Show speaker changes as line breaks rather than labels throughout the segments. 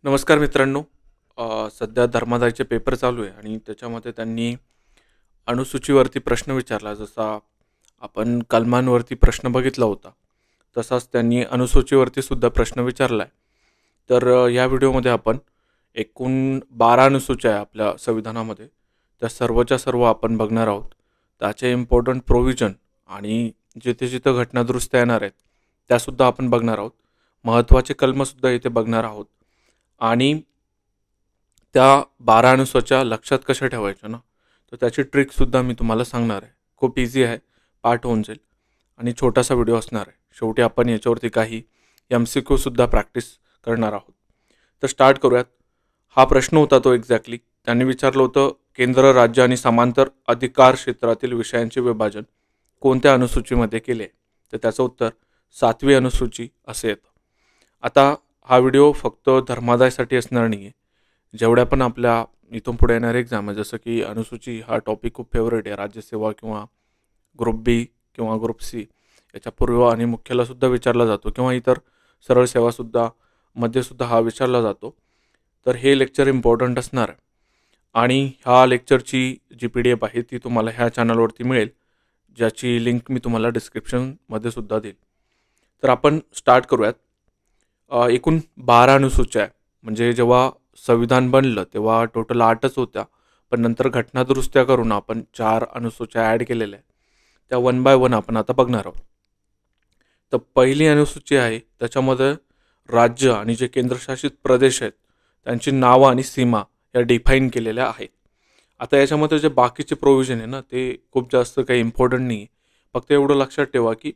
नमस्कार मित्रांनो. सध्या धर्मादायचे पेपर चालू आहे आणि त्याच्यामध्ये त्यांनी अनुसूचीवरती प्रश्न विचारला. जसा आपण कलमांवरती प्रश्न बघितला होता, तसाच त्यांनी अनुसूचीवरती सुद्धा प्रश्न विचारला आहे. तर या व्हिडिओमध्ये आपण एकूण 12 अनुसूच्या आहे आपल्या संविधानामध्ये. त्या सर्वच्या सर्व आपण बघणार आहोत. त्याचे इम्पॉर्टंट प्रोव्हिजन आणि जिथे जिथं घटनादुरुस्त्या येणार आहेत त्यासुद्धा आपण बघणार आहोत. महत्त्वाचे कलमसुद्धा इथे बघणार आहोत आणि त्या 12 अनुसूच्या लक्षात कशा ठेवायच्या ना, तर त्याची ट्रिकसुद्धा मी तुम्हाला सांगणार आहे. खूप इझी आहे, पाठ होऊन जाईल आणि छोटासा व्हिडिओ असणार आहे. शेवटी आपण याच्यावरती काही MCQसुद्धा प्रॅक्टिस करणार आहोत. तर स्टार्ट करूयात. हा प्रश्न होता तो एक्झॅक्टली त्यांनी विचारलं होतं, केंद्र, राज्य आणि समांतर अधिकार क्षेत्रातील विषयांचे विभाजन कोणत्या अनुसूचीमध्ये केले? तर त्याचं उत्तर 7वी अनुसूची असे येतं. आता हा व्हिडिओ फक्त धर्मादायसाठी असणार नाही आहे. जेवढ्या पण आपल्या इथून पुढे येणारे एक्झाम आहे, जसं की अनुसूची हा टॉपिक खूप फेवरेट आहे. राज्यसेवा किंवा ग्रुप बी किंवा ग्रुप सी याच्या पूर्व आणि मुख्यालासुद्धा विचारला जातो किंवा इतर सरळ सेवासुद्धा मध्येसुद्धा हा विचारला जातो. तर हे लेक्चर इम्पॉर्टंट असणार आहे आणि ह्या लेक्चरची जी PDF आहे ती तुम्हाला ह्या चॅनलवरती मिळेल, ज्याची लिंक मी तुम्हाला डिस्क्रिप्शनमध्ये सुद्धा देईल. तर आपण स्टार्ट करूयात. एकूण 12 अनुसूच्या आहे. म्हणजे जेव्हा संविधान बनलं तेव्हा टोटल 8च होत्या, पण नंतर घटनादुरुस्त्या करून आपण 4 अनुसूच्या ॲड केलेल्या आहे. त्या 1 बाय 1 आपण आता बघणार आहोत. तर पहिली अनुसूची आहे त्याच्यामध्ये राज्य आणि जे केंद्रशासित प्रदेश आहेत त्यांची नावं आणि सीमा या डिफाईन केलेल्या आहेत. आता याच्यामध्ये जे बाकीचे प्रोव्हिजन आहे ना, ते खूप जास्त काही इम्पॉर्टंट नाही आहे. फक्त एवढं लक्षात ठेवा की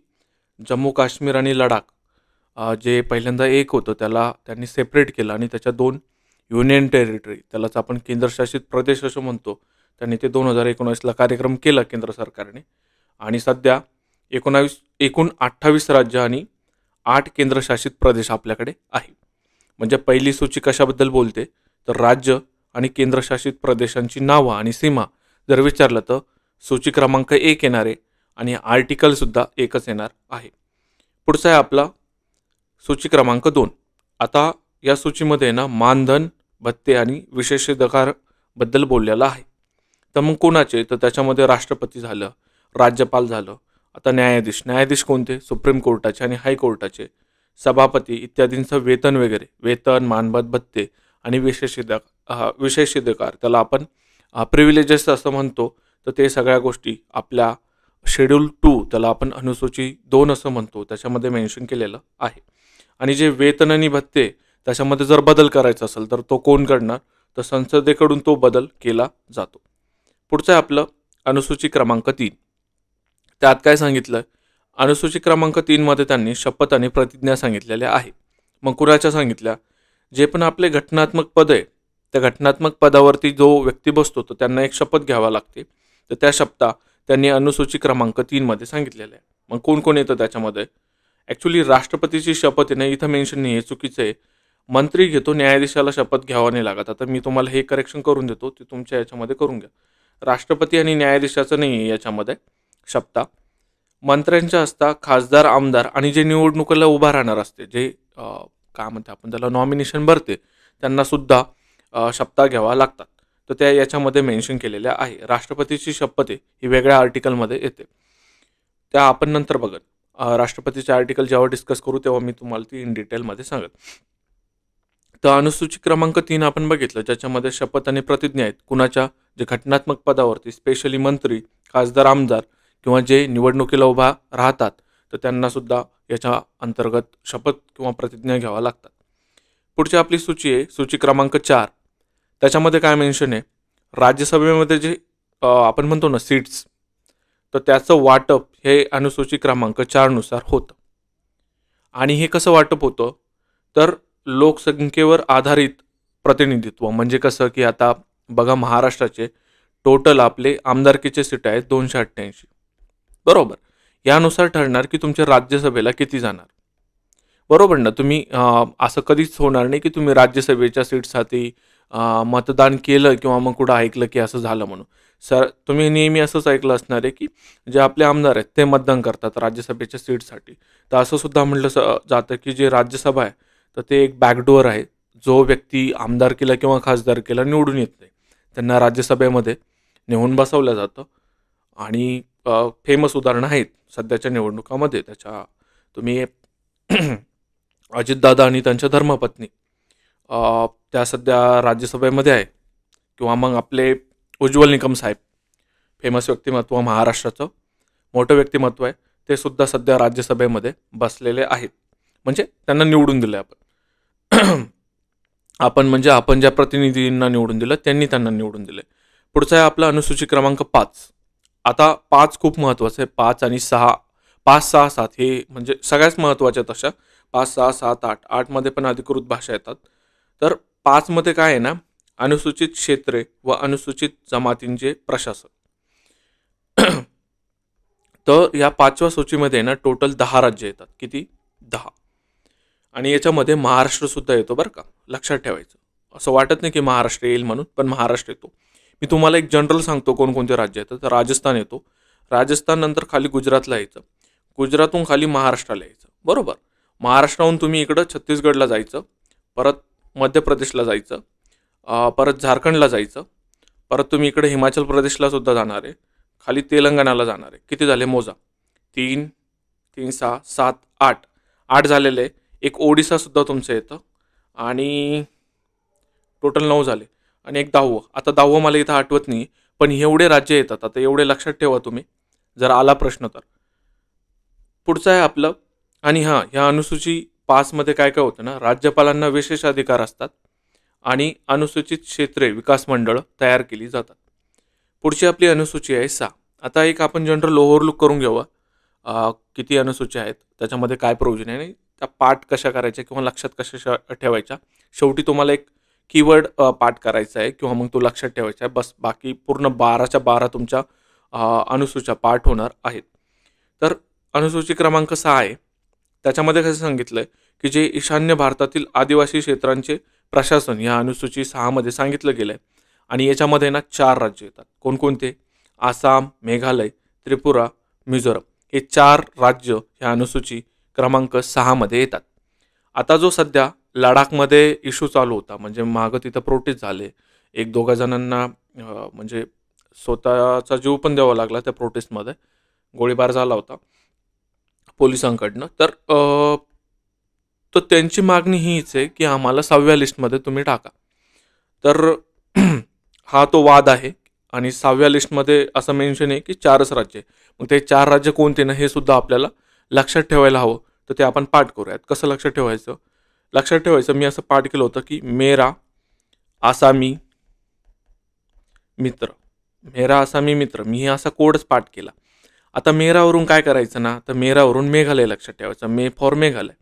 जम्मू काश्मीर आणि लडाख जे पहिल्यांदा एक होतं त्याला त्यांनी सेपरेट केलं आणि त्याच्या 2 युनियन टेरिटरी, त्यालाच आपण केंद्रशासित प्रदेश असं म्हणतो, त्यांनी ते 2019ला कार्यक्रम केला केंद्र सरकारने. आणि सध्या एकूण 28 राज्य आणि 8 केंद्रशासित प्रदेश आपल्याकडे आहे. म्हणजे पहिली सूची कशाबद्दल बोलते, तर राज्य आणि केंद्रशासित प्रदेशांची नावं आणि सीमा जर विचारलं तर सूची क्रमांक 1 येणार आहे आणि आर्टिकलसुद्धा एकच येणार आहे. पुढचा आहे आपला सूची क्रमांक 2. आता या सूचीमध्ये ना मानधन, भत्ते आणि विशेषाधिकार बद्दल बोललेलं आहे. तर मग कोणाचे, तर त्याच्यामध्ये राष्ट्रपती झालं, राज्यपाल झालं. आता न्यायाधीश कोणते? सुप्रीम कोर्टाचे आणि हायकोर्टाचे, सभापती इत्यादींचं वेतन वगैरे, वेतन, मानधन, भत्ते आणि विशेषाधिकार त्याला आपण प्रिव्हिलेजेस असं म्हणतो. तर ते सगळ्या गोष्टी आपल्या शेड्यूल 2 त्याला आपण अनुसूची 2 असं म्हणतो, त्याच्यामध्ये मेन्शन केलेलं आहे. आणि जे वेतन आणि भत्ते त्याच्यामध्ये जर बदल करायचा असेल तर तो कोण करणार, तर संसदेकडून तो बदल केला जातो. पुढचं आहे आपलं अनुसूची क्रमांक 3. त्यात काय सांगितलं? अनुसूची क्रमांक 3 मध्ये त्यांनी शपथ आणि प्रतिज्ञा सांगितलेल्या आहे. मग कुणाच्या सांगितल्या? जे पण आपले घटनात्मक पद आहे त्या घटनात्मक पदावरती जो व्यक्ती बसतो तर त्यांना एक शपथ घ्यावा लागते. तर त्या शपथा त्यांनी अनुसूची क्रमांक 3 मध्ये सांगितलेल्या आहे. मग कोण कोण येतं त्याच्यामध्ये? ॲक्च्युली राष्ट्रपतीची शपथ आहे ना, इथं मेन्शन नाही आहे, चुकीचं आहे. मंत्री घेतो, न्यायाधीशाला शपथ घ्यावा नाही लागत. आता मी तुम्हाला हे करेक्शन करून देतो, ते तुमच्या याच्यामध्ये करून घ्या. राष्ट्रपती आणि न्यायाधीशाचं नाही आहे याच्यामध्ये शपथा. मंत्र्यांच्या असता खासदार, आमदार आणि जे निवडणुकीला उभा राहणार असते, जे काय म्हणते आपण त्याला नॉमिनेशन भरते, त्यांनासुद्धा शपथा घ्यावा लागतात. तर त्या याच्यामध्ये मेन्शन केलेल्या आहे. राष्ट्रपतीची शपथ आहे ही वेगळ्या आर्टिकलमध्ये येते, त्या आपण नंतर बघत. राष्ट्रपतीचे आर्टिकल जेव्हा डिस्कस करू तेव्हा मी तुम्हाला ती इन डिटेलमध्ये सांगत. तर अनुसूची क्रमांक 3 आपण बघितलं, ज्याच्यामध्ये शपथ आणि प्रतिज्ञा आहेत कुणाच्या? जे घटनात्मक पदावरती, स्पेशली मंत्री, खासदार, आमदार किंवा जे निवडणुकीला उभा राहतात, तर त्यांनासुद्धा याच्या अंतर्गत शपथ किंवा प्रतिज्ञा घ्यावा लागतात. पुढची आपली सूची आहे सूची क्रमांक 4. त्याच्यामध्ये काय मेन्शन आहे? राज्यसभेमध्ये जे आपण म्हणतो ना सीट्स, तर त्याचं वाटप हे अनुसूची क्रमांक 4 नुसार होतं. आणि हे कसं वाटप होतं? तर लोकसंख्येवर आधारित प्रतिनिधित्व. म्हणजे कसं की आता बघा, महाराष्ट्राचे टोटल आपले आमदारकीचे सीट आहेत 288, बरोबर. यानुसार ठरणार की तुमच्या राज्यसभेला किती जाणार, बरोबर ना. तुम्ही असं कधीच होणार नाही की तुम्ही राज्यसभेच्या सीटसाठी मतदान केलं किंवा मग कुठं ऐकलं की असं झालं म्हणून. तुम्ही नेहमी असंच ऐकलं असणार आहे की जे आपले आमदार आहेत ते मतदान करतात राज्यसभेच्या सीटसाठी. तर असं सुद्धा म्हटलं जातं की जे राज्यसभा आहे तर ते एक बॅकडोअर आहे, जो व्यक्ती आमदारकीला किंवा खासदारकीला निवडून येत नाही त्यांना राज्यसभेमध्ये नेऊन बसवलं जातं. आणि फेमस उदाहरणं आहेत सध्याच्या निवडणुकामध्ये. त्याच्या तुम्ही अजितदादा आणि त्यांच्या धर्मपत्नी त्या सध्या राज्यसभेमध्ये आहे. किंवा मग आपले उज्ज्वल निकम साहेब, फेमस व्यक्तिमत्व, महाराष्ट्राचं मोठं व्यक्तिमत्व आहे, ते सुद्धा सध्या राज्यसभेमध्ये बसलेले आहेत. म्हणजे त्यांना निवडून दिलं आपण आपण म्हणजे आपण ज्या प्रतिनिधींना निवडून दिलं त्यांनी त्यांना निवडून दिलं. पुढचा आहे आपला अनुसूची क्रमांक 5. आता 5 खूप महत्त्वाचं आहे. 5 आणि 6, 5, 6, 7 हे म्हणजे सगळ्याच महत्त्वाच्या तशा. 5, 6, 7, 8, 8मध्ये पण अधिकृत भाषा येतात. तर 5मध्ये काय आहे ना, अनुसूचित क्षेत्रे व अनुसूचित जमातींचे प्रशासन. तर या 5व्या सूचीमध्ये ना टोटल 10 राज्य येतात. किती? 10. आणि याच्यामध्ये महाराष्ट्र सुद्धा येतो बरं का, लक्षात ठेवायचं. असं वाटत नाही की महाराष्ट्र येईल म्हणून, पण महाराष्ट्र येतो. मी तुम्हाला एक जनरल सांगतो कोणकोणते राज्य येतं. तर राजस्थान येतो. राजस्थान नंतर खाली गुजरातला यायचं. गुजरातहून खाली महाराष्ट्राला यायचं. बरोबर. महाराष्ट्राहून तुम्ही इकडं छत्तीसगडला जायचं, परत मध्य प्रदेशला जायचं, परत झारखंडला जायचं, परत तुम्ही इकडे हिमाचल प्रदेशला सुद्धा जाणार आहे, खाली तेलंगणाला जाणार आहे. किती झाले मोजा? 3, 3, 6, 7, 8. 8 झालेले आहे. एक ओडिसासुद्धा तुमचं येतं आणि टोटल 9 झाले. आणि एक 10वं. आता 10वं मला इथं आठवत नाही, पण एवढे राज्य येतात. आता एवढे लक्षात ठेवा तुम्ही, जर आला प्रश्न तर. पुढचं आहे आपलं. आणि हां, ह्या अनुसूची 5मध्ये काय काय होतं ना, राज्यपालांना विशेष अधिकार असतात आणि अनुसूचित क्षेत्रे विकास मंडळ तयार केली जातात. पुढची आपली अनुसूची आहे 6. आता एक आपण जनरल ओव्हरलुक करून घेऊ किती अनुसूची आहेत, त्याच्यामध्ये काय प्रोव्हिजन आहे आणि त्या पाठ कशा करायच्या किंवा लक्षात कशा ठेवायच्या. शेवटी तुम्हाला एक कीवर्ड पाठ करायचा आहे किंवा मग तो लक्षात ठेवायचा आहे. बस बाकी पूर्ण 12च्या 12 तुमच्या अनुसूच्या पाठ होणार आहेत. तर अनुसूची क्रमांक 6 आहे. त्याच्यामध्ये कसं सांगितलं आहे की जे ईशान्य भारतातील आदिवासी क्षेत्रांचे प्रशासन या अनुसूची 6मध्ये सांगितलं गेलं आहे. आणि याच्यामध्ये ना 4 राज्य येतात. कोणकोणते? आसाम, मेघालय, त्रिपुरा, मिझोरम. हे 4 राज्य ह्या अनुसूची क्रमांक 6मध्ये येतात. आता जो सध्या लडाखमध्ये इश्यू चालू होता, म्हणजे मागं तिथं प्रोटेस्ट झाले, 1-2 जणांना म्हणजे स्वतःचा जीव पण द्यावा लागला त्या प्रोटेस्टमध्ये, गोळीबार झाला होता पोलिसांकडनं. तर त्यांची मागणी हीच आहे की आम्हाला 6व्या लिस्टमध्ये तुम्ही टाका. तर हा तो वाद आहे. आणि 6व्या लिस्टमध्ये असं मेन्शन आहे की 4च राज्य. मग ते 4 राज्य कोणते ना हे सुद्धा आपल्याला लक्षात ठेवायला हवं. तर ते आपण पाठ करूयात. कसं लक्षात ठेवायचं? लक्षात ठेवायचं, मी असं पाठ केलं होतं की मेरा आसामी मित्र, मेरा आसामी मित्र. मी असा कोडच पाठ केला. आता मेरावरून काय करायचं ना, तर मेरावरून मेघालय लक्षात ठेवायचं. मे फॉर मेघालय.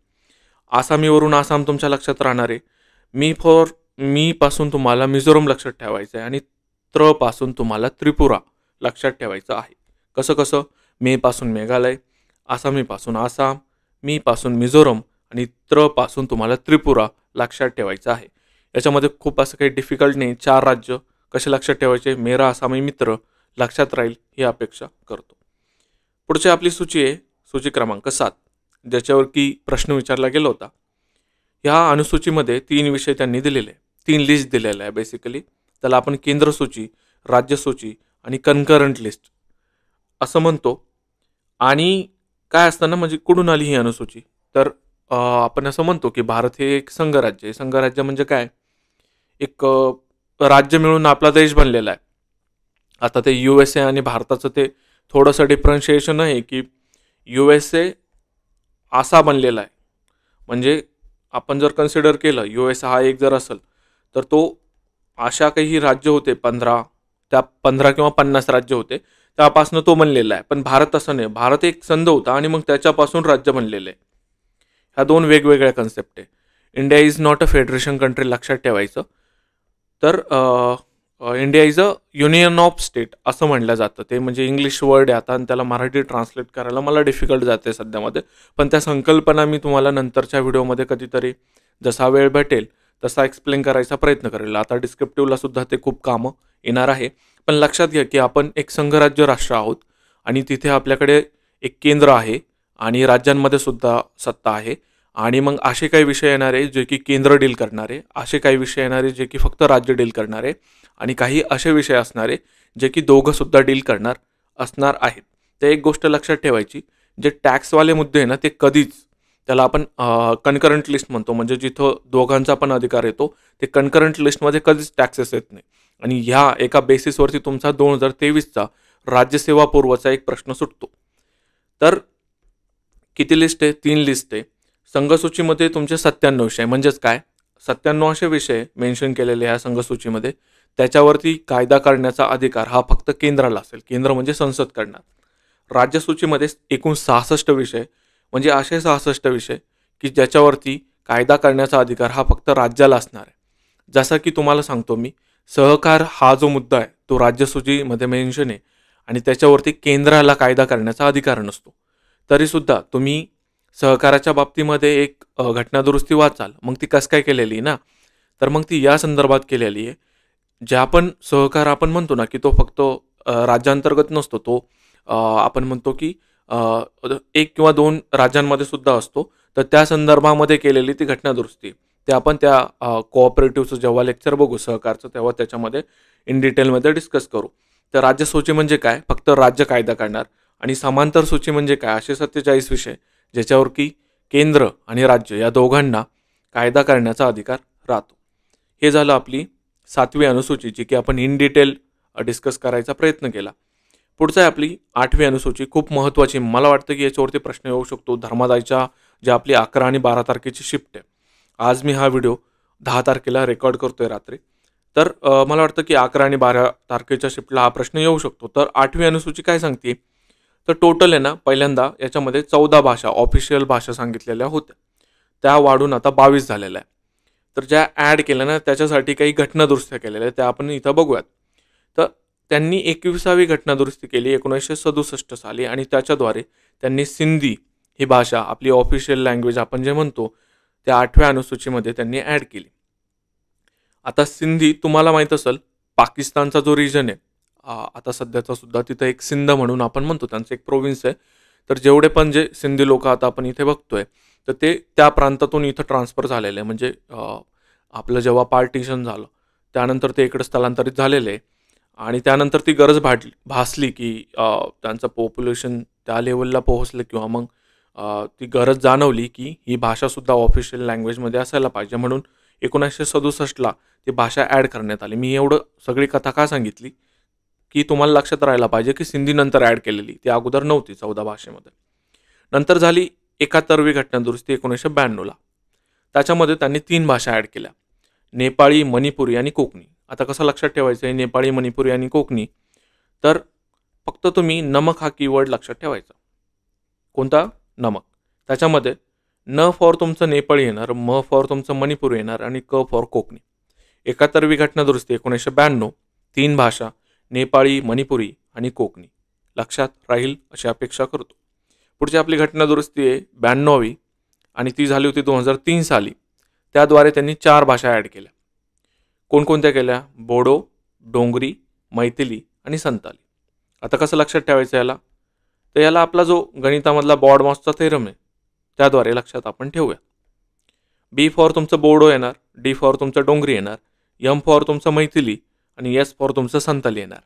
आसामीवरून आसाम तुमच्या लक्षात राहणार आहे. मी पासून तुम्हाला मिझोरम लक्षात ठेवायचं आहे आणि त्र पासून तुम्हाला त्रिपुरा लक्षात ठेवायचं आहे. कसं कसं? मे पासून मेघालय, आसामीपासून आसाम, मी पासून मिझोरम आणि त्र पासून तुम्हाला त्रिपुरा लक्षात ठेवायचं आहे. याच्यामध्ये खूप असं काही डिफिकल्ट नाही. 4 राज्य कसे लक्षात ठेवायचे? मेरा आसामी मित्र लक्षात राहील ही अपेक्षा करतो. पुढची आपली सूची आहे सूची क्रमांक 7, ज्याच्यावर की प्रश्न विचारला गेला होता. ह्या अनुसूचीमध्ये 3 विषय त्यांनी दिलेले, 3 लिस्ट दिलेल्या आहे बेसिकली. त्याला आपण केंद्र सूची, राज्य सूची आणि कन्करंट लिस्ट असं म्हणतो. आणि काय असतं ना, म्हणजे कुठून आली ही अनुसूची? तर आपण असं म्हणतो की भारत हे एक संघराज्य आहे. संघराज्य म्हणजे काय? एक राज्य मिळून आपला देश बनलेला आहे. आता ते USA आणि भारताचं ते थोडंसं डिफरन्शिएशन आहे की USA असा बनलेला आहे. म्हणजे आपण जर कन्सिडर केलं US हा एक जर असेल तर तो अशा काही राज्य होते 15 किंवा 50 राज्य होते, त्यापासून तो बनलेला आहे. पण भारत असं नाही. भारत एक संघ होता आणि मग त्याच्यापासून राज्य बनलेले आहे. ह्या 2 वेगवेगळ्या कन्सेप्ट आहे. India is not a federation country लक्षात ठेवायचं. तर India is a union of state असं म्हटलं जातं. ते म्हणजे इंग्लिश वर्ड आहे आता आणि त्याला मराठी ट्रान्सलेट करायला मला डिफिकल्ट जाते सध्यामध्ये. पण त्या संकल्पना मी तुम्हाला नंतरच्या व्हिडिओमध्ये कधीतरी जसा वेळ भेटेल तसा एक्सप्लेन करायचा प्रयत्न करेल. आता डिस्क्रिप्टिव्हला सुद्धा ते खूप कामं येणार आहे. पण लक्षात घ्या की आपण एक संघराज्य राष्ट्र आहोत आणि तिथे आपल्याकडे एक केंद्र आहे आणि राज्यांमध्ये सुद्धा सत्ता आहे. आणि मग असे काही विषय येणार आहे जे की केंद्र डील करणार आहे, असे काही विषय येणार आहे जे की फक्त राज्य डील करणार आहे, आणि काही असे विषय असणार आहे जे की दोघंसुद्धा डील असणार आहेत. तर एक गोष्ट लक्षात ठेवायची, जे टॅक्सवाले मुद्दे आहे ना ते कधीच, त्याला आपण कन्करंट लिस्ट म्हणतो, म्हणजे जिथं दोघांचा पण अधिकार येतो, ते कन्करंट लिस्टमध्ये कधीच टॅक्सेस येत नाही. आणि ह्या एका बेसिसवरती तुमचा 2023चा राज्यसेवा पूर्वचा एक प्रश्न सुटतो. तर किती लिस्ट आहे? 3 लिस्ट आहे. संघसूचीमध्ये तुमचे 97 विषय, म्हणजेच काय, 97 असे विषय मेन्शन केलेले ह्या संघसूचीमध्ये. त्याच्यावरती कायदा करण्याचा अधिकार हा फक्त केंद्राला असेल. केंद्र म्हणजे संसद करणार. राज्यसूचीमध्ये एकूण 66 विषय, म्हणजे असे 66 विषय की ज्याच्यावरती कायदा करण्याचा अधिकार हा फक्त राज्याला असणार आहे. जसं की तुम्हाला सांगतो मी, सहकार हा जो मुद्दा आहे तो राज्यसूचीमध्ये मेन्शन आहे आणि त्याच्यावरती केंद्राला कायदा करण्याचा अधिकार नसतो. तरीसुद्धा तुम्ही सहकाराच्या बाबतीमध्ये एक घटनादुरुस्ती वाचाल, मग ती कसं काय केलेली ना, तर मग ती या संदर्भात केलेली आहे, ज्या आपण सहकार आपण म्हणतो ना की तो फक्त राज्यांतर्गत नसतो, तो आपण म्हणतो की 1 किंवा 2 राज्यांमध्ये सुद्धा असतो. तर त्या संदर्भामध्ये केलेली ती घटनादुरुस्ती, ते आपण त्या कोऑपरेटिव्हचं जेव्हा लेक्चर बघू सहकारचं, तेव्हा त्याच्यामध्ये इन डिटेलमध्ये डिस्कस करू. तर राज्यसूची म्हणजे काय, फक्त राज्य कायदा करणार. आणि समांतर सूची म्हणजे काय, असे 47 विषय ज्याच्यावर की केंद्र आणि राज्य या दोघांना कायदा करण्याचा अधिकार राहतो. हे झालं आपली 7वी अनुसूची, जी की आपण इन डिटेल डिस्कस करायचा प्रयत्न केला. पुढचं आहे आपली 8वी अनुसूची, खूप महत्त्वाची. मला वाटतं की याच्यावरती प्रश्न येऊ शकतो. धर्मादायच्या ज्या आपली 11 आणि 12 तारखेची शिफ्ट आहे, आज मी हा व्हिडिओ 10 तारखेला रेकॉर्ड करतोय रात्री, तर मला वाटतं की 11 आणि 12 तारखेच्या शिफ्टला हा प्रश्न येऊ शकतो. तर 8वी अनुसूची काय सांगते, तर टोटल आहे ना, पहिल्यांदा याच्यामध्ये 14 भाषा, ऑफिशियल भाषा सांगितलेल्या होत्या, त्या वाढून आता 22 झालेल्या आहे. तर ज्या ॲड केल्या ना, त्याच्यासाठी काही घटनादुरुस्त्या केलेल्या त्या आपण इथं बघूयात. तर त्यांनी 21वी घटनादुरुस्ती केली 1967 साली, आणि त्याच्याद्वारे त्यांनी सिंधी ही भाषा, आपली ऑफिशियल लँग्वेज आपण जे म्हणतो, त्या 8व्या अनुसूचीमध्ये त्यांनी ॲड केली. आता सिंधी तुम्हाला माहीत असेल, पाकिस्तानचा जो रिजन आहे आता सध्याचा सुद्धा, तिथं एक सिंध म्हणून आपण म्हणतो, त्यांचं एक प्रोव्हिन्स आहे. तर जेवढे पण जे सिंधी लोक आता आपण इथे बघतोय, तर ते त्या प्रांतातून इथं ट्रान्सफर झालेले आहे. म्हणजे आपलं जेव्हा पार्टिशन झालं त्यानंतर ते इकडे स्थलांतरित झालेले आहे, आणि त्यानंतर ती गरज भासली की त्यांचं पॉप्युलेशन त्या लेवलला पोहोचलं, किंवा मग ती गरज जाणवली की ही भाषासुद्धा ऑफिशियल लँग्वेजमध्ये असायला पाहिजे, म्हणून 1967ला ती भाषा ॲड करण्यात आली. मी एवढं सगळी कथा का सांगितली की तुम्हाला लक्षात राहायला पाहिजे की सिंधी नंतर ॲड केलेली, ती अगोदर नव्हती 14 भाषेमध्ये. नंतर झाली 71वी घटनादुरुस्ती 1992ला. त्याच्यामध्ये त्यांनी 3 भाषा ॲड केल्या, नेपाळी, मणिपुरी आणि कोकणी. आता कसं लक्षात ठेवायचं आहे नेपाळी, मणिपुरी आणि कोकणी, तर फक्त तुम्ही नमक हा कीवर्ड लक्षात ठेवायचा. कोणता? नमक. त्याच्यामध्ये न फॉर तुमचं नेपाळी येणार, म फॉर तुमचं मणिपुरी येणार, आणि क फॉर कोकणी. 71वी घटनादुरुस्ती 1992, 3 भाषा, नेपाळी, मणिपुरी आणि कोकणी. लक्षात राहील अशी अपेक्षा करतो. पुढची आपली घटनादुरुस्ती आहे 92वी, आणि ती झाली होती 2003 साली. त्याद्वारे त्यांनी 4 भाषा ॲड केल्या. कोणकोणत्या केल्या? बोडो, डोंगरी, मैथिली आणि संताली. आता कसं लक्षात ठेवायचं याला, तर याला आपला जो गणितामधला बॉर्डमॉसचा थेरम आहे त्याद्वारे लक्षात आपण ठेवूया. बी फॉर तुमचं बोडो येणार, डी फॉर तुमचं डोंगरी येणार, एम फॉर तुमचं मैथिली, आणि एस फॉर तुमचं संताली येणार.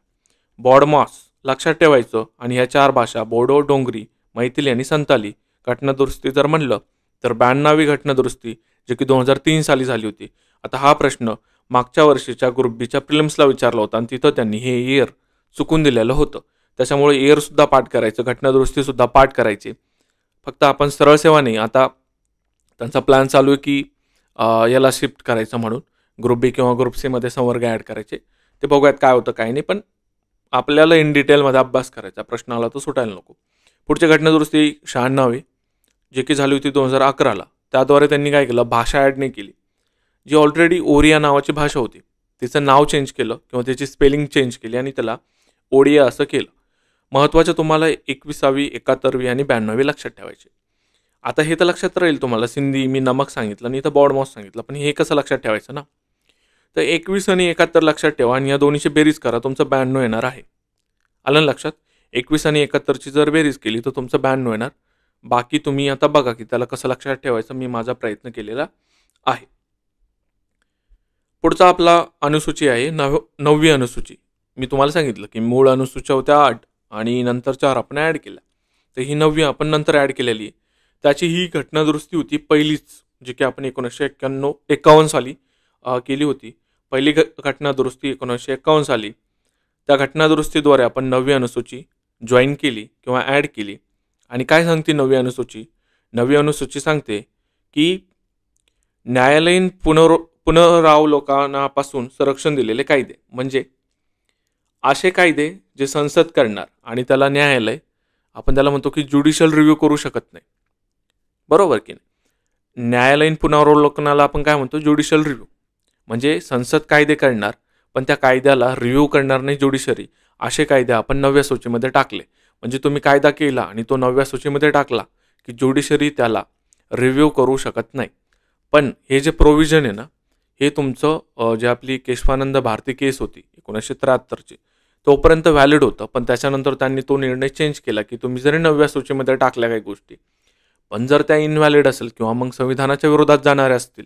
बॉर्डमॉस लक्षात ठेवायचं, आणि ह्या 4 भाषा बोडो, डोंगरी, मैथिली आणि संताली घटनादुरुस्ती जर म्हणलं तर 92वी घटनादुरुस्ती, जे की 2003 साली झाली होती. आता हा प्रश्न मागच्या वर्षीच्या ग्रुप बीच्या प्रिलिम्सला विचारला होता, आणि तिथं त्यांनी हे इयर चुकून दिलेलं होतं. त्याच्यामुळे इयरसुद्धा पाठ करायचं, घटनादुरुस्तीसुद्धा पाठ करायची. फक्त आपण सरळ सेवा नाही, आता त्यांचा प्लॅन चालू आहे की याला शिफ्ट करायचं म्हणून, ग्रुप बी किंवा ग्रुप सीमध्ये संवर्ग ॲड करायचे. ते बघूयात काय होतं काय नाही, पण आपल्याला इन डिटेलमध्ये अभ्यास करायचा, प्रश्न आला तर सुटायला नको. पुढची घटनादुरुस्ती 96वी, जे की झाली होती 2011ला. त्याद्वारे त्यांनी काय केलं, भाषा ॲड नाही केली. जी ऑलरेडी ओरिया नावाची भाषा होती तिचं नाव चेंज केलं, किंवा त्याची स्पेलिंग चेंज केली, आणि त्याला ओडिया असं केलं. महत्त्वाचं तुम्हाला 21वी, 71वी आणि 92वी लक्षात ठेवायचे. आता हे तर लक्षात राहील तुम्हाला, सिंधी मी नमक सांगितलं आणि इथं बॉर्डमॉस सांगितलं, पण हे कसं लक्षात ठेवायचं ना, तर 21 आणि 71 लक्षात ठेवा, आणि या दोन्हीची बेरीज करा, तुमचं 92 येणार आहे. आलं लक्षात? 21 आणि 71ची जर बेरीज केली तर तुमचं 92 येणार. बाकी तुम्ही आता बघा की त्याला कसं लक्षात ठेवायचं, मी माझा प्रयत्न केलेला आहे. पुढचा आपला अनुसूची आहे 9वी अनुसूची. मी तुम्हाला सांगितलं की मूळ अनुसूच्या होत्या 8 आणि नंतर 4 आपण ॲड केल्या. तर ही 9वी आपण नंतर ॲड केलेली आहे. त्याची ही घटनादुरुस्ती होती पहिलीच, जी की आपण 1951 साली केली होती. पहिली घटनादुरुस्ती 1951 साली. त्या घटनादुरुस्तीद्वारे आपण 9वी अनुसूची जॉईन केली किंवा ॲड केली. आणि काय सांगते 9वी अनुसूची? 9वी अनुसूची सांगते की न्यायालयीन पुनरावलोकनापासून संरक्षण दिलेले कायदे, म्हणजे असे कायदे जे संसद करणार आणि त्याला न्यायालय, आपण त्याला म्हणतो की ज्युडिशियल रिव्ह्यू करू शकत नाही, बरोबर की नाही? न्यायालयीन पुनरावलोकनाला आपण काय म्हणतो? Judicial review. म्हणजे संसद कायदे करणार पण त्या कायद्याला रिव्ह्यू करणार नाही ज्युडिशरी. असे कायदे आपण 9व्या सूचीमध्ये टाकले. म्हणजे तुम्ही कायदा केला आणि तो 9व्या सूचीमध्ये टाकला की ज्युडिशरी त्याला रिव्ह्यू करू शकत नाही. पण हे जे प्रोव्हिजन आहे ना, हे तुमचं जे आपली केशवानंद भारती केस होती 1973ची, तोपर्यंत व्हॅलिड होतं. पण त्याच्यानंतर त्यांनी तो निर्णय चेंज केला की तुम्ही जरी 9व्या सूचीमध्ये टाकल्या काही गोष्टी, पण जर त्या इनव्हॅलिड असेल किंवा मग संविधानाच्या विरोधात जाणाऱ्या असतील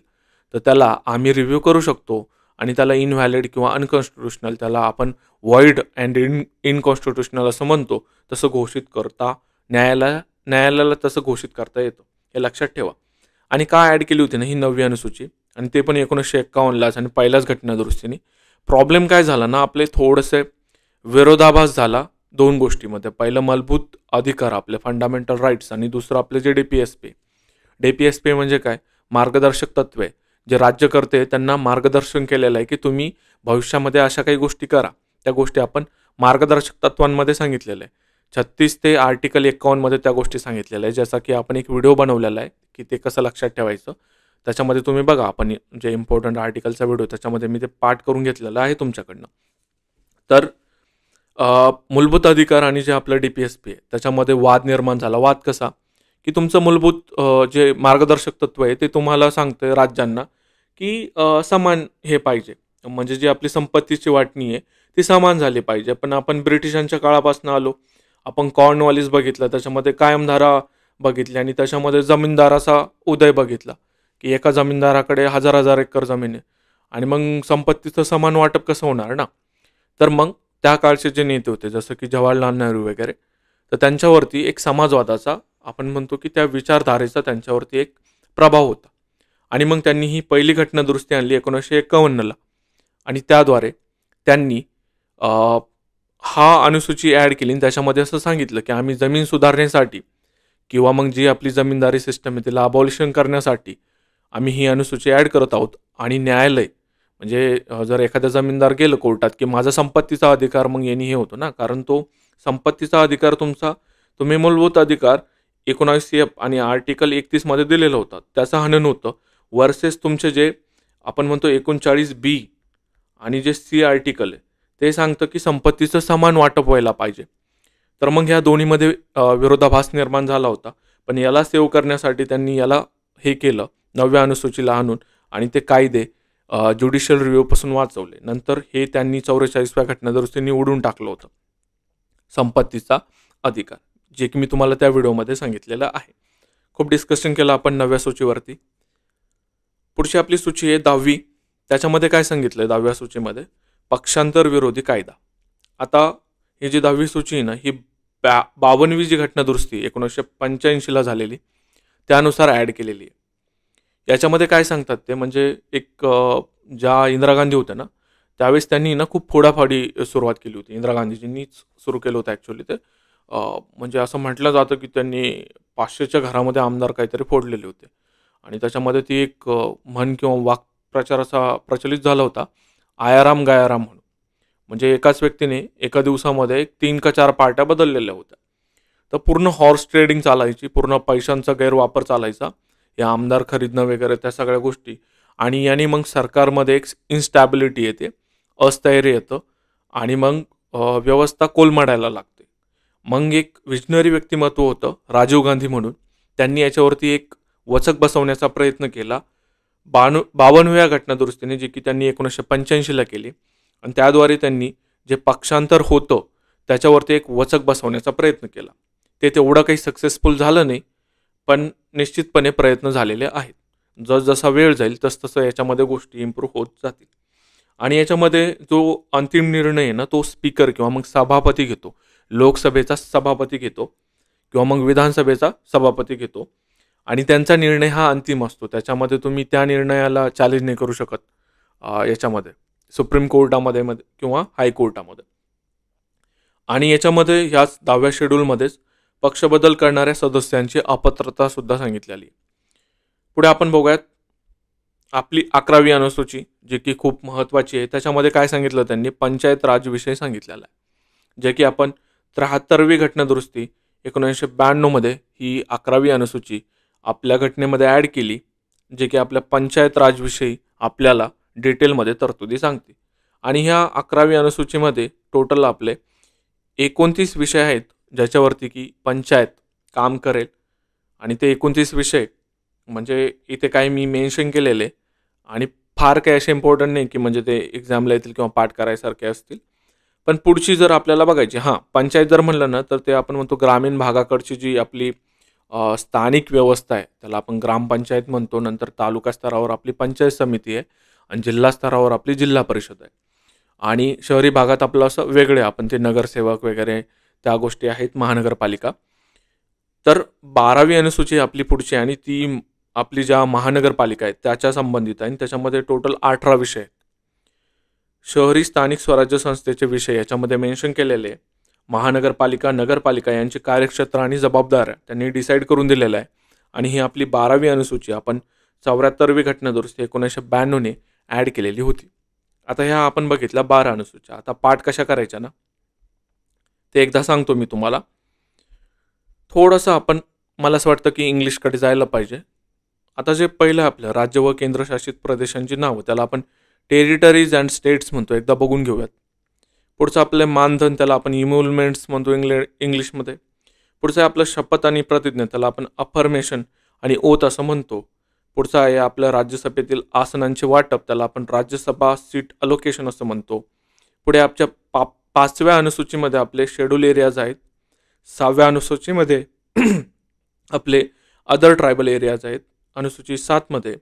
तर त्याला आम्ही रिव्ह्यू करू शकतो आणि त्याला इनव्हॅलिड किंवा अनकॉन्स्टिट्युशनल, त्याला आपण व्हॉइड अँड इनकॉन्स्टिट्युशनल असं म्हणतो, तसं घोषित करता न्यायालयाला तसं घोषित करता येतं. हे लक्षात ठेवा. आणि का ॲड केली होती ना ही 9वी अनुसूची, आणि ते पण 1951लाच आणि पहिल्याच घटनादुरुस्तीने. प्रॉब्लेम काय झाला ना, आपले थोडेसे विरोधाभास झाला 2 गोष्टीमध्ये. पहिलं मूलभूत अधिकार, आपले फंडामेंटल राईट्स, आणि दुसरं आपले जे DPSP. DPSP म्हणजे काय? मार्गदर्शक तत्वे. जे राज्यकर्ते त्यांना मार्गदर्शन केलेलं आहे की तुम्ही भविष्यामध्ये अशा काही गोष्टी करा. त्या गोष्टी आपण मार्गदर्शक तत्वांमध्ये सांगितलेलं आहे. 36 ते आर्टिकल 51 मध्ये त्या गोष्टी सांगितलेल्या आहे. ज्याचा की आपण एक व्हिडिओ बनवलेला आहे की ते कसं लक्षात ठेवायचं. त्याच्यामध्ये तुम्ही बघा, आपण जे इम्पॉर्टंट आर्टिकलचा व्हिडिओ त्याच्यामध्ये मी ते पाठ करून घेतलेला आहे तुमच्याकडनं. तर मूलभूत अधिकार आणि जे आपलं DPSP आहे त्याच्यामध्ये वाद निर्माण झाला. वाद कसा? की तुमचं मूलभूत जे मार्गदर्शक तत्व आहे ते तुम्हाला सांगतं राज्यांना की समान हे पाहिजे, म्हणजे जी आपली संपत्तीची वाटणी आहे ती समान झाली पाहिजे. पण आपण ब्रिटिशांच्या काळापासून आलो, आपण कॉर्नवॉलिस बघितलं, त्याच्यामध्ये कायमधारा बघितली आणि त्याच्यामध्ये जमीनदाराचा उदय बघितला की एका जमीनदाराकडे हजार हजार एकर जमीन आहे आणि मग संपत्तीचं समान वाटप कसं होणार ना. तर मग त्या काळचे जे नेते होते जसं की जवाहरलाल नेहरू वगैरे, तर त्यांच्यावरती एक समाजवादाचा, आपण म्हणतो की त्या विचारधारेचा त्यांच्यावरती एक प्रभाव होता. आणि मग त्यांनी ही पहिली घटनादुरुस्ती आणली 1951ला आणि त्याद्वारे त्यांनी हा अनुसूची ॲड केली आणि त्याच्यामध्ये असं सांगितलं की आम्ही जमीन सुधारण्यासाठी किंवा मग जी आपली जमीनदारी सिस्टम आहे तिला अबॉलिशन करण्यासाठी आम्ही ही अनुसूची ॲड करत आहोत. आणि न्यायालय, म्हणजे जर एखादा जमीनदार गेलं कोर्टात की माझा संपत्तीचा अधिकार, मग यांनी हे होतो ना, कारण तो संपत्तीचा अधिकार तुमचा, तुम्ही मूलभूत अधिकार 19F आणि आर्टिकल 31 मध्ये दिलेलं होतं, त्याचं हनन होतं. वर्सेस तुमचे जे आपण म्हणतो 39B आणि जे C आर्टिकल आहे ते सांगतं की संपत्तीचं समान वाटप व्हायला पाहिजे. तर मग ह्या दोन्हीमध्ये विरोधाभास निर्माण झाला होता. पण याला सेव्ह करण्यासाठी त्यांनी याला हे केलं 9व्या अनुसूचीला आणून, आणि ते कायदे ज्युडिशियल रिव्ह्यूपासून वाचवले. नंतर हे त्यांनी 44व्या घटनादुरुस्तीने उडून टाकलं होतं संपत्तीचा अधिकार, जे की मी तुम्हाला त्या व्हिडिओमध्ये सांगितलेलं आहे. खूप डिस्कशन केलं आपण 9व्या सूचीवरती. पुढची आपली सूची आहे 10वी. त्याच्यामध्ये काय सांगितलं 10व्या सूचीमध्ये? पक्षांतर विरोधी कायदा. आता ही जी 10वी सूची आहे ना, ही 52वी जी घटनादुरुस्ती 1985ला झालेली त्यानुसार ॲड केलेली आहे. याच्यामध्ये काय सांगतात ते, म्हणजे एक ज्या इंदिरा गांधी होत्या ना, त्यावेळेस त्यांनी ना खूप फोडाफोडी सुरुवात केली होती. इंदिरा गांधीजींनीच सुरू केलं होतं ॲक्च्युली ते. म्हणजे असं म्हटलं जातं की त्यांनी 500च्या घरामध्ये आमदार काहीतरी फोडलेले होते. आणि त्याच्यामध्ये ती एक म्हण किंवा वाक्प्रचार असा प्रचलित झाला होता, आयाराम गायाराम म्हणून. म्हणजे एकाच व्यक्तीने एका दिवसामध्ये 3 का 4 पार्ट्या बदललेल्या होत्या. तर पूर्ण हॉर्स ट्रेडिंग चालायची, पूर्ण पैशांचा गैरवापर चालायचा, या आमदार खरीदणं वगैरे त्या सगळ्या गोष्टी. आणि याने मग सरकारमध्ये एक इन्स्टॅबिलिटी येते, अस्थैर्य येतं आणि मग व्यवस्था कोलमडायला लागते. मग एक विजनरी व्यक्तिमत्व होतं राजीव गांधी म्हणून, त्यांनी याच्यावरती एक वचक बसवण्याचा प्रयत्न केला 52व्या घटनादुरुस्तीने, जी की त्यांनी 1985ला केली. आणि त्याद्वारे त्यांनी जे पक्षांतर होतं त्याच्यावरती एक वचक बसवण्याचा प्रयत्न केला. ते तेवढं काही सक्सेसफुल झालं नाही, पण निश्चितपणे प्रयत्न झालेले आहेत. जसजसा वेळ जाईल तसतसं याच्यामध्ये गोष्टी इम्प्रूव्ह होत जातील. आणि याच्यामध्ये जो अंतिम निर्णय आहे ना, तो स्पीकर किंवा मग सभापती घेतो. लोकसभेचा सभापती घेतो किंवा मग विधानसभेचा सभापती घेतो आणि त्यांचा निर्णय हा अंतिम असतो. त्याच्यामध्ये तुम्ही त्या निर्णयाला चॅलेंज नाही करू शकत याच्यामध्ये सुप्रीम कोर्टामध्ये किंवा हायकोर्टामध्ये. आणि याच्यामध्ये ह्याच 10व्या शेड्यूलमध्येच पक्षबदल करणाऱ्या सदस्यांची अपात्रता सुद्धा सांगितलेली. पुढे आपण बघूयात आपली 11वी अनुसूची, जी की खूप महत्त्वाची आहे. त्याच्यामध्ये काय सांगितलं त्यांनी, पंचायत राज विषय सांगितलेला आहे, जे की आपण 73वी घटनादुरुस्ती 1992 मध्ये ही 11वी अनुसूची आपल्या घटनेमध्ये ॲड केली, जे की आपल्या पंचायत राजविषयी आपल्याला डिटेलमध्ये तरतुदी सांगते. आणि ह्या 11वी अनुसूचीमध्ये टोटल आपले 29 विषय आहेत, ज्याच्यावरती की पंचायत काम करेल. आणि ते 29 विषय म्हणजे इथे काही मी मेन्शन केलेले आणि फार काही असे इम्पॉर्टंट नाही की म्हणजे ते एक्झामला येतील किंवा पाठ करायसारखे असतील. पण पुढची जर आपल्याला बघायची, पंचायत जर म्हणलं ना, तर ते आपण म्हणतो ग्रामीण भागाकडची जी आपली स्थानिक व्यवस्था आहे त्याला आपण ग्रामपंचायत म्हणतो. नंतर तालुका स्तरावर आपली पंचायत समिती आहे आणि जिल्हा स्तरावर आपली जिल्हा परिषद आहे. आणि शहरी भागात आपलं असं वेगळे आपण ते नगरसेवक वगैरे त्या गोष्टी आहेत, महानगरपालिका. तर 12वी अनुसूची आपली पुढची आणि ती आपली ज्या महानगरपालिका आहेत त्याच्या संबंधित आहे आणि त्याच्यामध्ये टोटल 18 विषय आहेत. शहरी स्थानिक स्वराज्य संस्थेचे विषय याच्यामध्ये मेन्शन केलेले आहे. महानगरपालिका, नगरपालिका यांचे कार्यक्षेत्र आणि जबाबदाऱ्या त्यांनी डिसाईड करून दिलेलं आहे. आणि ही आपली 12वी अनुसूची आपण 74वी घटनादुरुस्ती 1992 ने ॲड केलेली होती. आता ह्या आपण बघितल्या 12 अनुसूच्या. आता पाठ कशा करायच्या ना, ते एकदा सांगतो मी तुम्हाला. थोडंसं आपण, मला असं वाटतं की इंग्लिशकडे जायला पाहिजे. आता जे पहिलं आपलं राज्य व केंद्रशासित प्रदेशांची नावं त्याला आपण टेरिटरीज अँड स्टेट्स म्हणतो, एकदा बघून घेऊयात. पुढचं आपलं मानधन त्याला आपण इम्युलमेंट्स म्हणतो इंग्लिशमध्ये. पुढचं आहे आपलं शपथ आणि प्रतिज्ञा, त्याला आपण अफर्मेशन आणि ओथ असं म्हणतो. पुढचं आहे आपलं राज्यसभेतील आसनांचे वाटप, त्याला आपण राज्यसभा सीट अलोकेशन असं म्हणतो. पुढे आपल्या 5व्या अनुसूचीमध्ये आपले शेड्यूल एरियाज आहेत. 6व्या अनुसूचीमध्ये आपले अदर ट्रायबल एरियाज आहेत. अनुसूची 7 मध्ये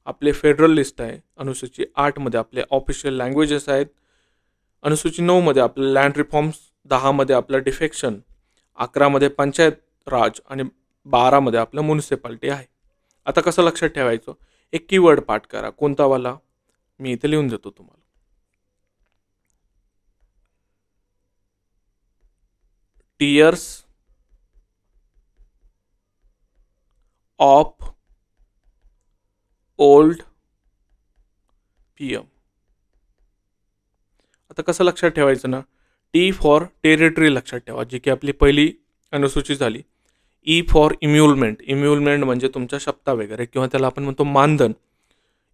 आपले फेडरल लिस्ट आहे. अनुसूची 8 मध्ये आपले ऑफिशियल लँग्वेजेस आहेत. अनुसूची 9 मध्ये आपले लँड रिफॉर्म्स, 10 मध्ये आपलं डिफेक्शन, 11 मध्ये पंचायत राज आणि 12 मध्ये आपलं म्युनिसिपालिटी आहे. आता कसं लक्षात ठेवायचं, एक कीवर्ड पाठ करा. कोणता वाला, मी इथे लिहून देतो तुम्हाला. Tears of old PM. आता कसं लक्षात ठेवायचं ना, टी फॉर टेरिटरी लक्षात ठेवा, जी की आपली पहिली अनुसूची झाली. ई फॉर इम्युलमेंट, इम्युलमेंट म्हणजे तुमच्या शपथा वगैरे किंवा त्याला आपण म्हणतो मानधन.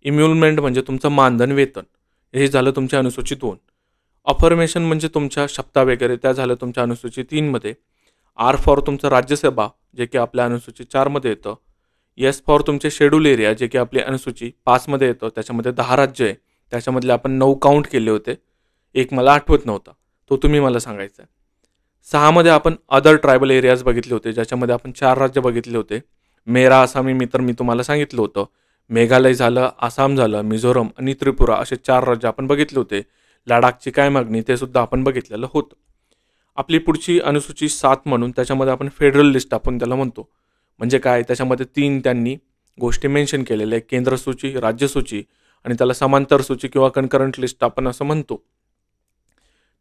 इम्युलमेंट म्हणजे तुमचं मानधन, वेतन. हे झालं तुमच्या अनुसूची 2. अफर्मेशन म्हणजे तुमच्या शपथा वगैरे, त्या झालं तुमच्या अनुसूची 3 मध्ये. आर फॉर तुमचं राज्यसभा, जे की आपल्या अनुसूची 4 मध्ये येतं. एस फॉर तुमचे शेड्यूल एरिया, जे की आपली अनुसूची 5 मध्ये येतं. त्याच्यामध्ये 10 राज्य आहे, त्याच्यामधले आपण 9 काउंट केले होते. एक मला आठवत नव्हता, तो तुम्ही मला सांगायचा आहे. 6 मध्ये आपण अदर ट्रायबल एरियाज बघितले होते, ज्याच्यामध्ये आपण 4 राज्य बघितले होते. मेरा आसामी मित्र मी तुम्हाला सांगितलं होतं. मेघालय झालं, आसाम झालं, मिझोरम आणि त्रिपुरा असे 4 राज्य आपण बघितले होते. लडाखची काय मागणी ते सुद्धा आपण बघितलेलं होतं. आपली पुढची अनुसूची 7 म्हणून त्याच्यामध्ये आपण फेडरल लिस्ट आपण त्याला म्हणतो. म्हणजे काय, त्याच्यामध्ये 3 त्यांनी गोष्टी मेन्शन केलेल्या आहे, केंद्र सूची, राज्य सूची आणि त्याला समांतर सूची किंवा कन्करंट लिस्ट आपण असं म्हणतो.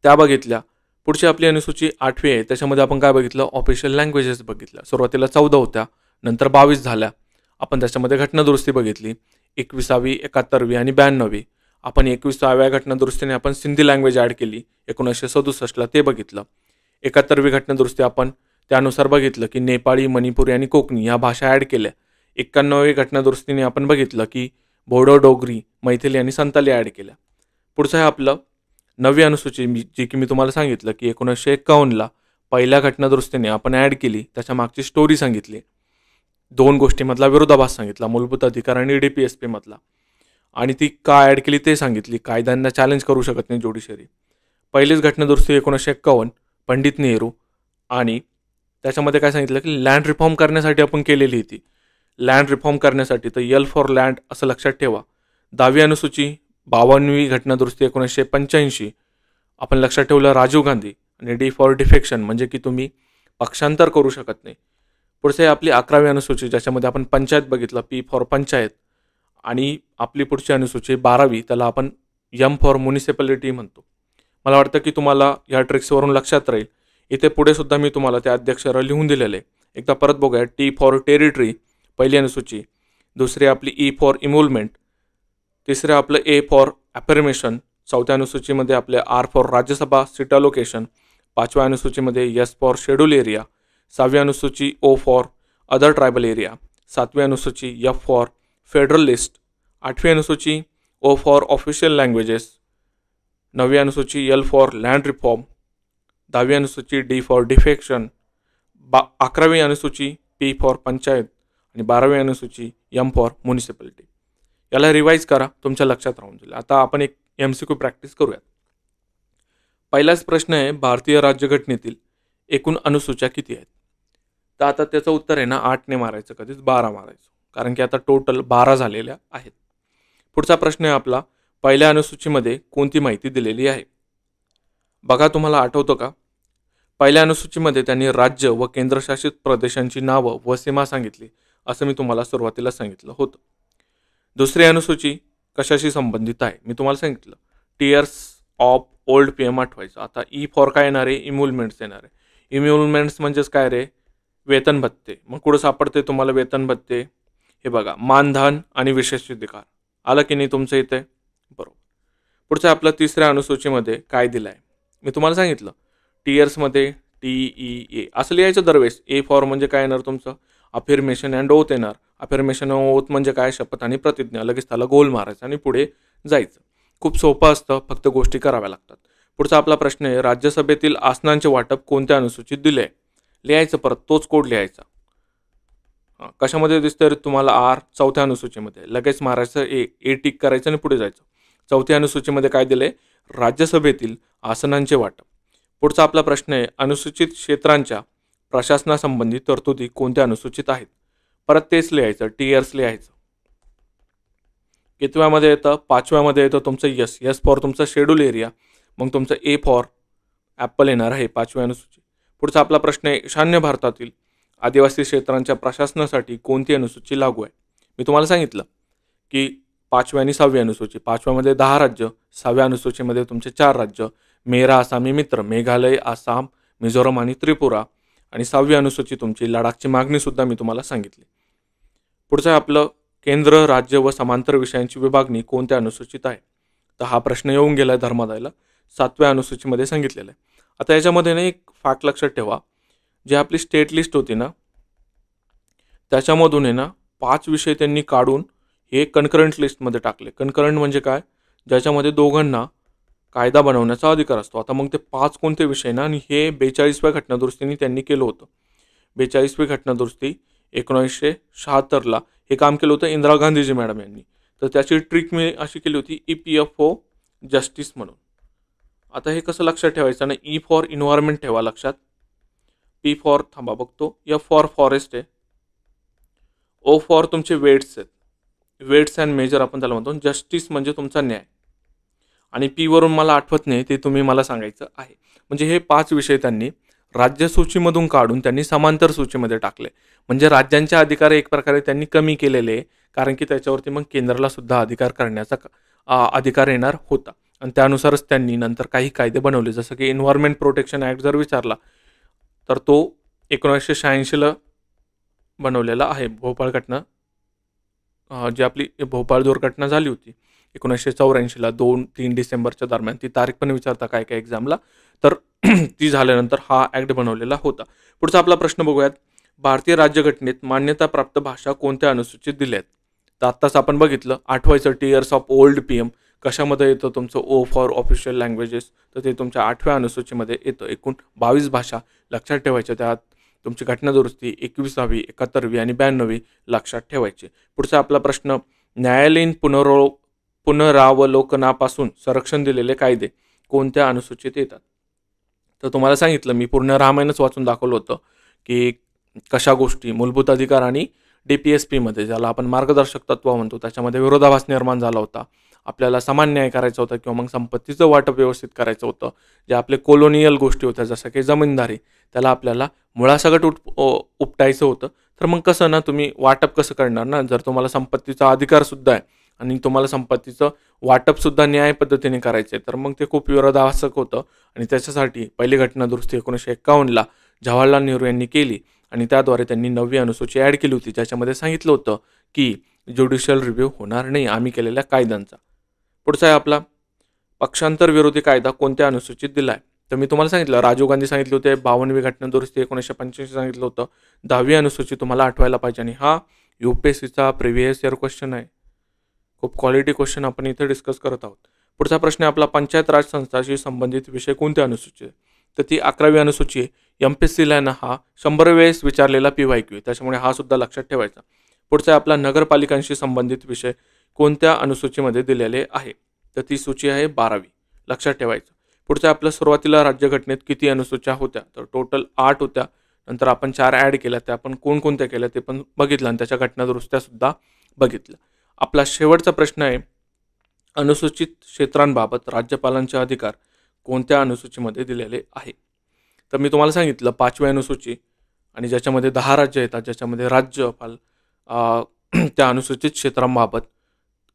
त्या बघितल्या. पुढची आपली अनुसूची 8वी आहे, त्याच्यामध्ये आपण काय बघितलं, ऑफिशियल लँग्वेजेस बघितल्या. सुरुवातीला 14 होत्या, नंतर 22 झाल्या. आपण त्याच्यामध्ये घटनादुरुस्ती बघितली, 21वी, 71वी आणि 92वी. आपण 21व्या घटनादुरुस्तीने आपण सिंधी लँग्वेज ॲड केली 1967ला, ते बघितलं. 71वी घटनादुरुस्ती आपण त्यानुसार बघितलं की नेपाळी, मणिपुरी आणि कोकणी ह्या भाषा ॲड केल्या. 91वी घटनादुरुस्तीने आपण बघितलं की बोडो, डोगरी, मैथिली आणि संताली ॲड केल्या. पुढचं आहे आपलं 9वी अनुसूची, जी की मी तुम्हाला सांगितलं की 1951ला पहिल्या घटनादुरुस्तीने आपण ॲड केली. त्याच्या मागची स्टोरी सांगितली, 2 गोष्टीमधला विरोधाभास सांगितला, मूलभूत अधिकार आणि DPSP मधला. आणि ती का ॲड केली ते सांगितली. कायद्यांना चॅलेंज करू शकत नाही ज्युडिशरी. पहिलीच घटनादुरुस्ती 1951, पंडित नेहरू आणि त्याच्यामध्ये काय सांगितलं की लँड रिफॉर्म करण्यासाठी आपण केलेली ती लँड रिफॉर्म करण्यासाठी, तर यल फॉर लँड असं लक्षात ठेवा. 10वी अनुसूची 52वी घटनादुरुस्ती 1985 आपण लक्षात ठेवलं राजीव गांधी. आणि डी फॉर डिफेक्शन म्हणजे की तुम्ही पक्षांतर करू शकत नाही. पुढचे आपली 11वी अनुसूची ज्याच्यामध्ये आपण पंचायत बघितलं, पी फॉर पंचायत. आणि आपली पुढची अनुसूची 12वी त्याला आपण एम फॉर म्युनिसिपॅलिटी म्हणतो. मला वाटतं की तुम्हाला या ट्रिक्सवरून लक्षात राहील. इथे पुढे सुद्धा मी तुम्हाला ते अध्यक्षर लिहून दिलेले. एकदा परत बघूया. टी फॉर टेरिटरी पहिली अनुसूची, दुसरी आपली ई फॉर इमोलमेंट, तिसरं आपलं ए फॉर ॲफर्मेशन, चौथ्या अनुसूचीमध्ये आपले R for Rajya Sabha seat allocation, 5व्या अनुसूचीमध्ये एस फॉर शेड्यूल एरिया, 6वी अनुसूची O for other tribal area, 7वी अनुसूची एफ फॉर फेडरल लिस्ट, 8वी अनुसूची ओ फॉर ऑफिशियल लँग्वेजेस, 9वी अनुसूची एल फॉर लँड रिफॉर्म, 10वी अनुसूची डी फॉर डिफेक्शन, 11वी अनुसूची पी फॉर पंचायत आणि 12वी अनुसूची एम फॉर म्युनिसिपॅलिटी. याला रिवाईज करा, तुमच्या लक्षात राहून जाईल. आता आपण एक MCQ प्रॅक्टिस करूयात. पहिलाच प्रश्न आहे, भारतीय राज्यघटनेतील एकूण अनुसूच्या किती आहेत? तर आता त्याचं उत्तर आहे ना 8ने मारायचं, कधीच 12 मारायचं, कारण की आता टोटल 12 झालेल्या आहेत. पुढचा प्रश्न आहे आपला, पहिल्या अनुसूचीमध्ये कोणती माहिती दिलेली आहे? बघा, तुम्हाला आठवतं का? पहिल्या अनुसूचीमध्ये त्यांनी राज्य व केंद्रशासित प्रदेशांची नावं व सीमा सांगितली, असं मी तुम्हाला सुरुवातीला सांगितलं होतं. दुसरी अनुसूची कशाशी संबंधित आहे? मी तुम्हाला सांगितलं टियर्स ऑफ ओल्ड PM आठवायचं. आता ई फॉर काय येणार आहे? इम्युलमेंट्स येणार आहे. इम्युलमेंट्स म्हणजेच काय रे? वेतन भत्ते. मग कुठं सापडते तुम्हाला वेतन भत्ते? हे बघा, मानधन आणि विशेष अधिकार. आलं की नाही तुमचं इथे? बरोबर. पुढचं आपलं तिसऱ्या अनुसूचीमध्ये काय दिलं आहे? मी तुम्हाला सांगितलं टियर्समध्ये TEA असं लिहायचं दरवेळेस. ए फॉर म्हणजे काय येणार तुमचं? अफिर्मेशन अँड ओथ येणार. अफिर्मेशन ओथ म्हणजे काय? शपथ आणि प्रतिज्ञा. लगेच त्याला गोल मारायचं आणि पुढे जायचं. खूप सोपं असतं, फक्त गोष्टी कराव्या लागतात. पुढचा आपला प्रश्न आहे, राज्यसभेतील आसनांचे वाटप कोणत्या अनुसूचीत दिले आहे? लिहायचं परत, तोच कोड लिहायचा. कशामध्ये दिसतं तुम्हाला? आर, चौथ्या अनुसूचीमध्ये. लगेच मारायचं ए टिक करायचं आणि पुढे जायचं. चौथ्या अनुसूचीमध्ये काय दिले? राज्यसभेतील आसनांचे वाटप. पुढचा आपला प्रश्न आहे, अनुसूचित क्षेत्रांच्या प्रशासनासंबंधी तरतुदी कोणत्या अनुसूचित आहेत? परत तेच लिहायचं, टियर्स लिहायचं. कितव्यामध्ये येतं? 5व्यामध्ये येतं तुमचं यस फॉर तुमचं शेड्यूल एरिया. मग तुमचं ए फॉर ॲपल येणार आहे 5व्या अनुसूची. पुढचा आपला प्रश्न आहे, ईशान्य भारतातील आदिवासी क्षेत्रांच्या प्रशासनासाठी कोणती अनुसूची लागू आहे? मी तुम्हाला सांगितलं की 5वी आणि 6वी अनुसूची. 5व्यामध्ये 10 राज्य, 6व्या अनुसूचीमध्ये तुमचे 4 राज्य, मेरा आसामी मित्र, मेघालय, आसाम, मिझोरम आणि त्रिपुरा. आणि 6वी अनुसूची तुमची लडाखची मागणीसुद्धा मी तुम्हाला सांगितली. पुढचं आपलं केंद्र, राज्य व समांतर विषयांची विभागणी कोणत्या अनुसूचित आहे? तर हा प्रश्न येऊन गेला आहे धर्मादायला, 7व्या अनुसूचीमध्ये सांगितलेलं आहे. आता याच्यामध्ये ना एक फॅक्ट लक्षात ठेवा, जी आपली स्टेट लिस्ट होती ना, त्याच्यामधून आहे ना 5 विषय त्यांनी काढून हे कन्करंट लिस्टमध्ये टाकले. कन्करंट म्हणजे काय? ज्याच्यामध्ये दोघांना कायदा बनवण्याचा अधिकार असतो. आता मग ते 5 कोणते विषय ना, आणि हे 42व्या घटनादुरुस्तीने त्यांनी केलं होतं. 42वी घटनादुरुस्ती 1976ला हे काम केलं होतं इंदिरा गांधीजी मॅडम यांनी. तर त्याची ट्रिक मी अशी केली होती, EPFO जस्टिस म्हणून. आता हे कसं लक्षात ठेवायचं ना, ई फॉर इन्व्हायरमेंट ठेवा लक्षात, पी फॉर थांबा बघतो, एफ फॉर फॉरेस्ट आहे, ओ फॉर तुमचे वेट्स आहेत, वेट्स अँड मेजर आपण त्याला म्हणतो. जस्टिस म्हणजे तुमचा न्याय. आणि पी वरून मला आठवत नाही, ते तुम्ही मला सांगायचं आहे. म्हणजे हे 5 विषय त्यांनी राज्य सूचीमधून काढून त्यांनी समांतर सूचीमध्ये टाकले. म्हणजे राज्यांचे अधिकार एक प्रकारे त्यांनी कमी केलेले, कारण की त्याच्यावरती मग केंद्राला सुद्धा अधिकार करण्याचा अधिकार येणार होता. आणि त्यानुसारच त्यांनी नंतर काही कायदे बनवले. जसं की एन्व्हायरमेंट प्रोटेक्शन ॲक्ट जर विचारला तर तो 1986ला बनवलेला आहे. भोपाळ घटना, जी आपली भोपाळ दुर्घटना झाली होती 1984ला 2-3 डिसेंबरच्या दरम्यान, ती तारीख पण विचारता काय काय एक्झामला, तर ती झाल्यानंतर हा ॲक्ट बनवलेला होता. पुढचा आपला प्रश्न बघूयात, भारतीय राज्यघटनेत मान्यताप्राप्त भाषा कोणत्या अनुसूचित दिल्या आहेत? तर आत्ताच आपण बघितलं, आठवायचं टियर्स ऑफ ओल्ड PM कशामध्ये येतं तुमचं? Oh for official languages. तर ते तुमच्या 8व्या अनुसूचीमध्ये येतं. एकूण 22 भाषा लक्षात ठेवायच्या. त्यात तुमची घटनादुरुस्ती 21वी, 71वी आणि 92वी लक्षात ठेवायची. पुढचा आपला प्रश्न, न्यायालयीन पुनरावलोकनापासून संरक्षण दिलेले कायदे कोणत्या अनुसूचित येतात? तर तुम्हाला सांगितलं मी, पूर्ण रामायणच वाचून दाखवलं होतं की कशा गोष्टी मूलभूत अधिकार आणि DPSPमध्ये, ज्याला आपण मार्गदर्शक तत्व म्हणतो, त्याच्यामध्ये विरोधाभास निर्माण झाला होता. आपल्याला समान न्याय करायचा होता किंवा मग संपत्तीचं वाटप व्यवस्थित करायचं होतं. जे आपले कोलोनियल गोष्टी होत्या जसं की जमीनदारी, त्याला आपल्याला मुळासकट उपटायचं होतं. तर मग कसं ना, तुम्ही वाटप कसं करणार ना, जर तुम्हाला संपत्तीचा अधिकारसुद्धा आहे आणि तुम्हाला संपत्तीचं वाटपसुद्धा न्याय पद्धतीने करायचं आहे, तर मग ते खूप विरोधाभासक होतं. आणि त्याच्यासाठी पहिली घटना दुरुस्ती 1951ला जवाहरलाल नेहरू यांनी केली आणि त्याद्वारे त्यांनी 9वी अनुसूची ॲड केली होती, ज्याच्यामध्ये सांगितलं होतं की ज्युडिशियल रिव्ह्यू होणार नाही आम्ही केलेल्या कायद्यांचा. पुढचा आहे आपला पक्षांतर विरोधी कायदा कोणत्या अनुसूचित दिला आहे. तर मी तुम्हाला सांगितलं, राजीव गांधी सांगितले होते, 52वी घटना दुरुस्ती 1985 सांगितलं होतं, 10वी अनुसूची तुम्हाला आठवायला पाहिजे. आणि हा UPSCचा प्रिव्हियस इयर क्वेश्चन आहे. खूप क्वालिटी क्वेश्चन आपण इथे डिस्कस करत आहोत. पुढचा प्रश्न आहे आपला, पंचायत राज संस्थांशी संबंधित विषय कोणत्या अनुसूची आहे. तर ती 11वी अनुसूची आहे. MPSCला ना हा 100 वेळेस विचारलेला PYQ आहे, त्याच्यामुळे हा सुद्धा लक्षात ठेवायचा. पुढचा आहे आपला, नगरपालिकांशी संबंधित विषय कोणत्या अनुसूचीमध्ये दिलेले आहे. तर ती सूची आहे 12वी, लक्षात ठेवायचं. पुढचं आपलं, सुरुवातीला राज्यघटनेत किती अनुसूच्या होत्या. तर टोटल 8 होत्या. नंतर आपण 4 ॲड केल्या, त्या आपण कोणकोणत्या केल्या ते पण बघितलं आणि त्याच्या घटना दुरुस्त्यासुद्धा बघितलं. आपला शेवटचा प्रश्न आहे, अनुसूचित क्षेत्रांबाबत राज्यपालांचे अधिकार कोणत्या अनुसूचीमध्ये दिलेले आहे. तर मी तुम्हाला सांगितलं 5वी अनुसूची आणि ज्याच्यामध्ये 10 राज्य येतात, ज्याच्यामध्ये राज्यपाल त्या अनुसूचित क्षेत्रांबाबत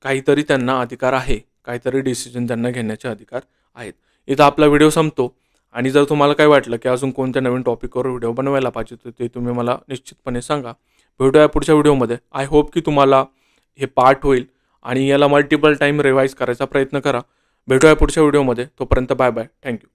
काहीतरी त्यांना अधिकार आहे, काहीतरी डिसिजन त्यांना घेण्याचे अधिकार आहेत. इथं आपला व्हिडिओ संपतो. आणि जर तुम्हाला काय वाटलं की अजून कोणत्या नवीन टॉपिकवर व्हिडिओ बनवायला पाहिजे तर ते तुम्ही मला निश्चितपणे सांगा. भेटूया पुढच्या व्हिडिओमध्ये. आय होप की तुम्हाला हे पार्ट होईल आणि याला मल्टिपल टाईम रिवाईज करायचा प्रयत्न करा. भेटूया पुढच्या व्हिडिओमध्ये. तोपर्यंत बाय बाय. थँक्यू.